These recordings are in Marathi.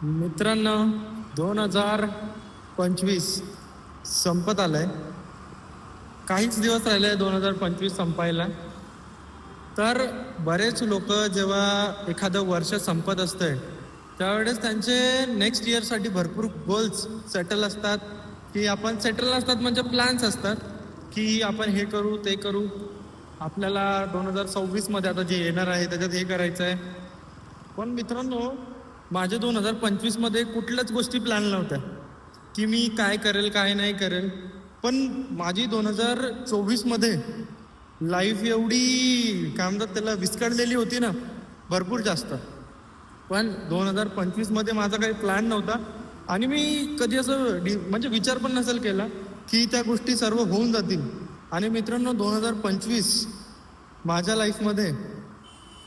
मित्रांनो, 2025 संपत आलंय. काहीच दिवस राहिले 2025 संपायला. तर बरेच लोक जेव्हा एखादं वर्ष संपत असतंय त्यावेळेस त्यांचे नेक्स्ट इयरसाठी भरपूर गोल्स सेटल असतात, की आपण सेटल असतात म्हणजे प्लॅन्स असतात की आपण हे करू ते करू. आपल्याला 2026 आता जे येणार आहे त्याच्यात हे करायचं आहे. पण मित्रांनो, माझे 2025 कुठल्याच गोष्टी प्लॅन नव्हत्या की मी काय करेल काय नाही करेल. पण माझी 2024 लाईफ एवढी काय म्हणतात त्याला विस्कळलेली होती ना, भरपूर जास्त. पण 2025 माझा काही प्लॅन नव्हता आणि मी कधी असं म्हणजे विचार पण नसेल केला की त्या गोष्टी सर्व होऊन जातील. आणि मित्रांनो, 2025 माझ्या लाईफमध्ये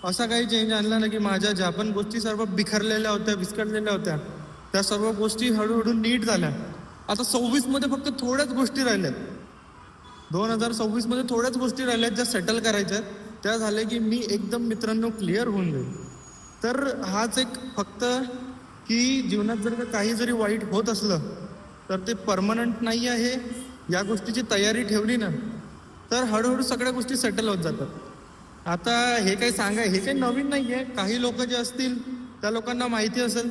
असा काही चेंज आणला ना की माझ्या ज्या पण गोष्टी सर्व बिखरलेल्या होत्या, विस्कटलेल्या होत्या, त्या सर्व गोष्टी हळूहळू नीट झाल्या. आता 26 फक्त थोड्याच गोष्टी राहिल्यात. 2026 थोड्याच गोष्टी राहिल्यात ज्या सेटल करायच्या आहेत. त्या झाल्या की मी एकदम मित्रांनो क्लिअर होऊन जाईल. तर हाच एक फक्त की जीवनात जर का काही जरी वाईट होत असलं तर ते परमनंट नाही आहे. या गोष्टीची तयारी ठेवली ना तर हळूहळू सगळ्या गोष्टी सेटल होत जातात. आता हे काही नवीन नाही आहे. काही लोक जे असतील त्या लोकांना माहिती असेल,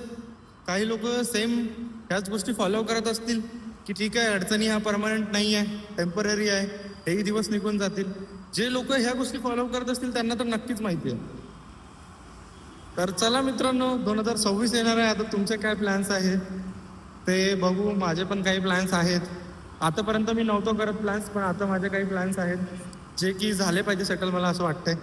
काही लोक सेम ह्याच गोष्टी फॉलो करत असतील की ठीक आहे, अडचणी हा परमनंट नाही आहे, टेम्पररी आहे, हेही दिवस निघून जातील. जे लोक ह्या गोष्टी फॉलो करत असतील त्यांना तर नक्कीच माहिती आहे. तर चला मित्रांनो, 2026 येणार आहे. आता तुमचे काय प्लॅन्स आहेत ते बघू. माझे पण काही प्लॅन्स आहेत. आतापर्यंत मी नव्हतो करत प्लॅन्स, पण आता माझे काही प्लॅन्स आहेत जे की झाले पाहिजे सेटल, मला असं वाटतंय.